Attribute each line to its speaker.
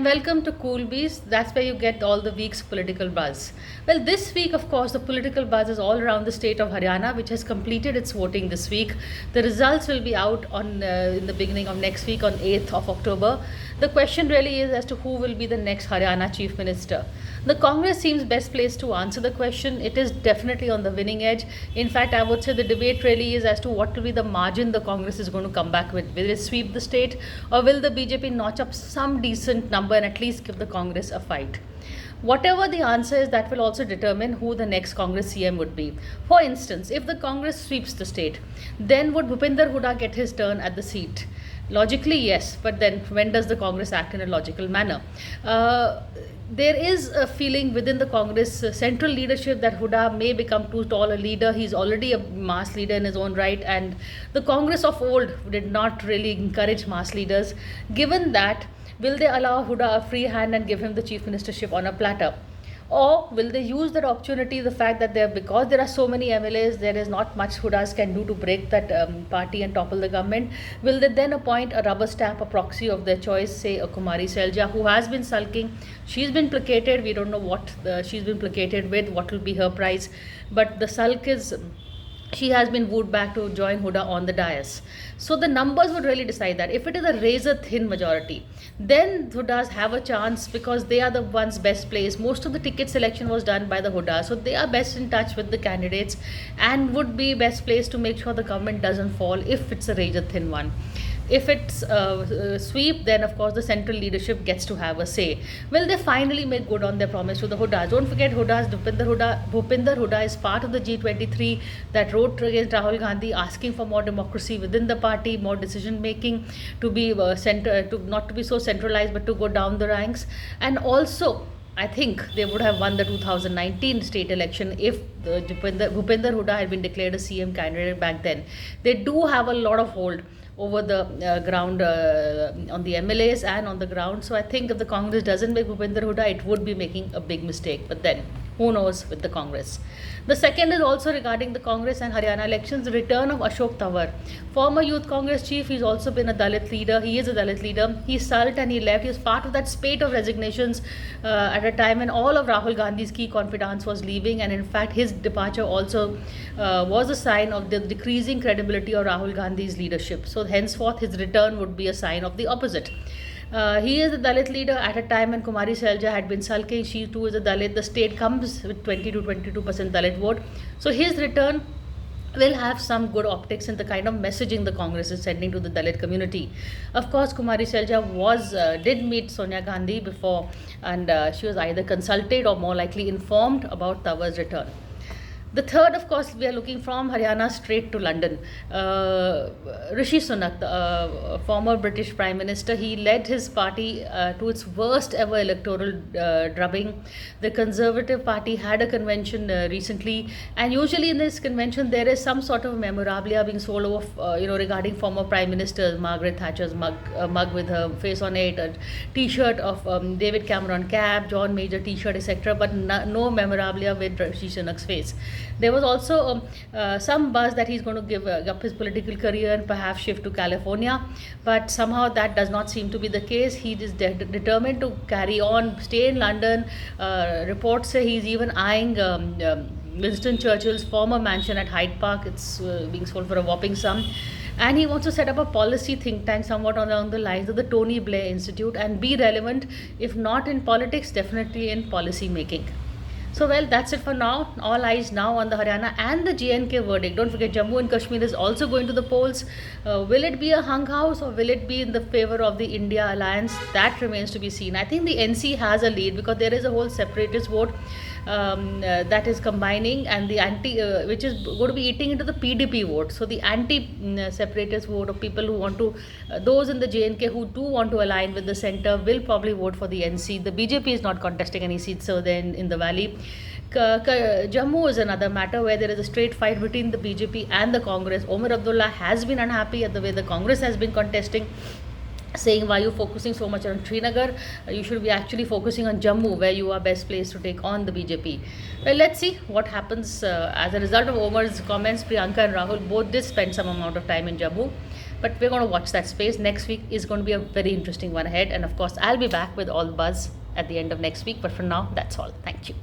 Speaker 1: Welcome to Cool Bees. That's where you get all the week's political buzz. Well, this week, of course, the political buzz is all around the state of Haryana, which has completed its voting this week. The results will be out on in the beginning of next week, on 8th of October. The question really is as to who will be the next Haryana chief minister. The Congress seems best placed to answer the question. It is definitely on the winning edge. In fact, I would say the debate really is as to what will be the margin the Congress is going to come back with. Will it sweep the state, or will the BJP notch up some decent number and at least give the Congress a fight? Whatever the answer is, that will also determine who the next Congress CM would be. For instance, if the Congress sweeps the state, then would Bhupinder Hooda get his turn at the seat? Logically, yes, but then when does the Congress act in a logical manner? There is a feeling within the Congress central leadership that Hooda may become too tall a leader. He's already a mass leader in his own right, and the Congress of old did not really encourage mass leaders. Given that, will they allow Hooda a free hand and give him the chief ministership on a platter? Or will they use that opportunity, the fact that because there are so many MLAs, there is not much Hudas can do to break that party and topple the government? Will they then appoint a rubber stamp, a proxy of their choice, say a Kumari Selja, who has been sulking? She's been placated. We don't know what she's been placated with, what will be her price. But the sulk is, she has been wooed back to join Hooda on the dais. So the numbers would really decide that. If it is a razor thin majority, then Hoodas have a chance because they are the ones best placed. Most of the ticket selection was done by the Hooda, so they are best in touch with the candidates and would be best placed to make sure the government doesn't fall if it's a razor thin one. If it's sweep, then of course the central leadership gets to have a say. Will they finally make good on their promise to the Hoodas? Don't forget Bhupinder Hooda is part of the G23 that wrote against Rahul Gandhi, asking for more democracy within the party, more decision making, to be not to be so centralized, but to go down the ranks. And also, I think they would have won the 2019 state election if Bhupinder Hooda had been declared a CM candidate back then. They do have a lot of hold over the ground on the MLAs and on the ground. So I think if the Congress doesn't make Bhupinder Hooda, it would be making a big mistake. But then, who knows with the Congress. The second is also regarding the Congress and Haryana elections, the return of Ashok Tawar. Former Youth Congress chief, he's also been a Dalit leader. He is a Dalit leader. He sulked and he left. He was part of that spate of resignations at a time when all of Rahul Gandhi's key confidants was leaving. And in fact, his departure also was a sign of the decreasing credibility of Rahul Gandhi's leadership. So henceforth, his return would be a sign of the opposite. He is a Dalit leader at a time when Kumari Selja had been sulking. She too is a Dalit. The state comes with 20 to 22% Dalit vote. So his return will have some good optics in the kind of messaging the Congress is sending to the Dalit community. Of course, Kumari Selja did meet Sonia Gandhi before, and she was either consulted or more likely informed about Tawar's return. The third, of course, we are looking from Haryana straight to London. Rishi Sunak, the former British Prime Minister, he led his party to its worst ever electoral drubbing. The Conservative Party had a convention recently, and usually in this convention there is some sort of memorabilia being sold over, regarding former Prime Ministers. Margaret Thatcher's mug with her face on it, a T-shirt of David Cameron cap, John Major T-shirt, etc. But no memorabilia with Rishi Sunak's face. There was also some buzz that he's going to give up his political career and perhaps shift to California, but somehow that does not seem to be the case. He is determined to carry on, stay in London. Reports say he's even eyeing Winston Churchill's former mansion at Hyde Park. It's being sold for a whopping sum. And he wants to set up a policy think tank somewhat along the lines of the Tony Blair Institute and be relevant, if not in politics, definitely in policy making. So well, that's it for now. All eyes now on the Haryana and the JNK verdict. Don't forget, Jammu and Kashmir is also going to the polls. Will it be a hung house or will it be in the favor of the India alliance? That remains to be seen. I think the NC has a lead because there is a whole separatist vote that is combining, and the which is going to be eating into the PDP vote. So the anti-separatist vote of people who want to, those in the JNK who do want to align with the centre will probably vote for the NC. The BJP is not contesting any seats, so then in the valley. Jammu is another matter where there is a straight fight between the BJP and the Congress. Omar Abdullah has been unhappy at the way the Congress has been contesting, saying, why are you focusing so much on Srinagar? You should be actually focusing on Jammu, where you are best placed to take on the BJP. Well, let's see what happens. As a result of Omar's comments, Priyanka and Rahul both did spend some amount of time in Jammu. But we're going to watch that space. Next week is going to be a very interesting one ahead. And of course, I'll be back with all the buzz at the end of next week. But for now, that's all. Thank you.